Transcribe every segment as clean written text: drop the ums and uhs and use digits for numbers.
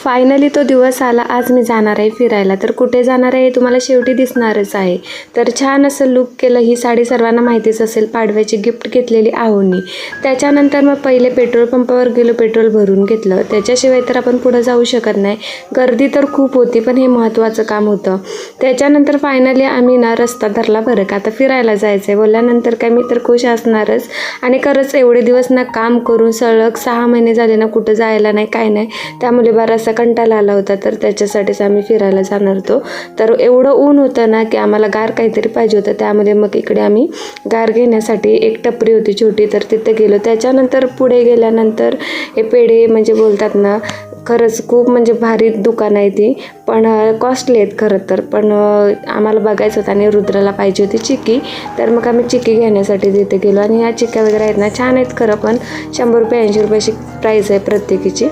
Finally तो दिवस आला. आज मी जाणार आहे फिरायला. तर कुठे जाणार आहे हे तुम्हाला शेवटी दिसणारच आहे. तर छान असं लुक केलं. ही साडी सर्वांना माहितीच असेल, पाडव्याची गिफ्ट घेतलेली आहोंनी. त्याच्यानंतर मग पहिले पेट्रोल पंपावर गेलो, पेट्रोल भरून घेतलं. त्याच्याशिवाय तर आपण पुढं जाऊ शकत नाही. गर्दी तर खूप होती, पण हे महत्त्वाचं काम होतं. त्याच्यानंतर फायनली आम्ही ना रस्ता धरला. बरं का, आता फिरायला जायचं आहे बोलल्यानंतर काय मी तर खुश असणारच. आणि खरंच एवढे दिवस ना काम करून सलग 6 महिने झाले ना कुठं जायला नाही, काय नाही. त्यामुळे बराचसा कंटाळा आला होता. तर त्याच्यासाठीच आम्ही फिरायला जाणार होतो. तर एवढं ऊन होतं ना की आम्हाला गार काहीतरी पाहिजे होतं. त्यामध्ये मग इकडे आम्ही गार घेण्यासाठी एक टपरी होती छोटी, तर तिथे गेलो. त्याच्यानंतर पुढे गेल्यानंतर हे पेढे म्हणजे बोलतात ना, खरंच खूप म्हणजे भारी दुकान आहे ती, पण कॉस्टली आहेत खरं तर. पण आम्हाला बघायचं होतं आणि रुद्राला पाहिजे होती चिक्की. तर मग आम्ही चिक्की घेण्यासाठी तिथे गेलो. आणि ह्या चिक्क्या वगैरे आहेत ना, छान आहेत खरं, पण 100 रुपये 80 रुपयाची प्राईस आहे प्रत्येकीची.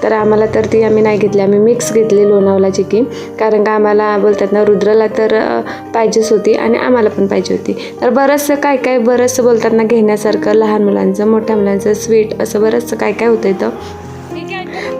तर आम्हाला तर ती आम्ही नाही घेतली. आम्ही मिक्स घेतली लोणावळा चिक्की, कारण का आम्हाला बोलतात ना रुद्राला तर पाहिजेच होती आणि आम्हाला पण पाहिजे होती. तर बरंचसं काय काय बरंचसं बोलतात ना घेण्यासारखं, लहान मुलांचं, मोठ्या मुलांचं, स्वीट, असं बरंचसं काय काय होतं इथं.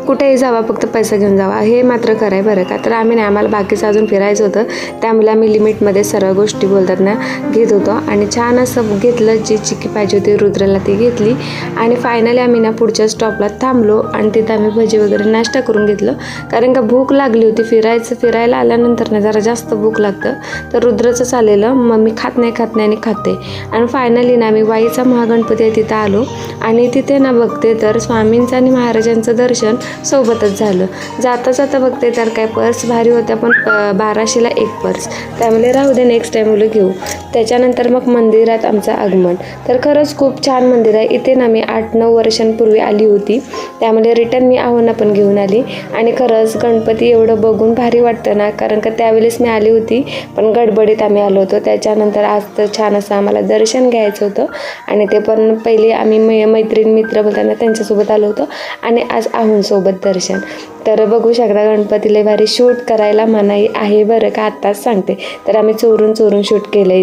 कुठेही जावा फक्त पैसा घेऊन जावा, हे मात्र खरं आहे बरं का. तर आम्ही नाही, आम्हाला बाकीचं अजून फिरायचं होतं, त्यामुळे आम्ही लिमिटमध्ये सर्व गोष्टी बोलतात ना घेत होतो. आणि छान असं घेतलं, जी चिक्की पाहिजे होती रुद्राला ती घेतली. आणि फायनली आम्ही ना पुढच्या स्टॉपला थांबलो आणि तिथं आम्ही भजी वगैरे नाश्ता करून घेतलं, कारण का भूक लागली होती. फिरायला आल्यानंतर ना जरा जास्त भूक लागतं. तर रुद्राचं चाललेलं, मग मी खात नाही आणि खाते. आणि फायनली ना आम्ही वाईचा महागणपती आहे तिथं आलो. आणि तिथे ना बघते तर स्वामींचं आणि महाराजांचं दर्शन सोबतच झालं. जाता जाता बघते तर काय पर्स भारी होत्या, पण 1200ला एक पर्स, त्यामुळे राहू दे, नेक्स्ट टाईम मुलं घेऊ. त्याच्यानंतर मग मंदिरात आमचं आगमन. तर खरंच खूप छान मंदिर आहे. इथे ना मी 8-9 वर्षांपूर्वी आली होती, त्यामुळे रिटर्न मी आहोंना पण घेऊन आली. आणि खरंच गणपती एवढं बघून भारी वाटतं ना, कारण का त्यावेळेस मी आली होती, पण गडबडीत आम्ही आलो होतो. त्याच्यानंतर आज तर छान असं आम्हाला दर्शन घ्यायचं होतं, आणि ते पण पहिले आम्ही मैत्रीण मित्र बोलताना त्यांच्यासोबत आलो होतो, आणि आज आहोंसोबत दर्शन. तर बघू शकता गणपतीला भारी शूट करायला मनाई आहे बरं का, आत्ताच सांगते. तर आम्ही चोरून शूट केलं.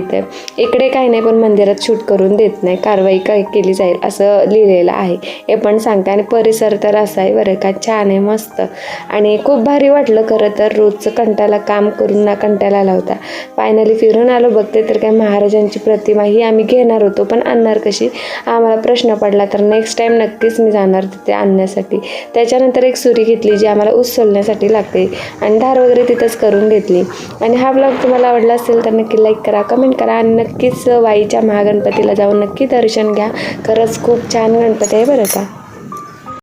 इकडे काही नाही, पण मंदिरात शूट करून देत नाही, कारवाई काय केली जाईल असं लिहिलेलं आहे, हे पण सांगते. आणि परिसर तर असा आहे बरं का, छान आहे, मस्त. आणि खूप भारी वाटलं खरं तर. रोजचं कंटाळा काम करून ना कंटाळा आला होता. फायनली फिरून आलो. बघते तर काय महाराजांची प्रतिमा ही आम्ही घेणार होतो, पण आणणार कशी आम्हाला प्रश्न पडला. तर नेक्स्ट टाईम नक्कीच मी जाणार तिथे आणण्यासाठी. त्याच्यानंतर एक सुरी घेतली, जी आम्हाला उचलण्यासाठी लागते, आणि धार वगैरे तिथंच करून घेतली. आणि हा ब्लॉग तुम्हाला आवडला असेल तर नक्की लाईक करा, कमेंट करा, आणि नक्कीच वाईच्या महागणपतीला जाऊन नक्की दर्शन घ्या. खरंच खूप छान गणपती आहे बरं का.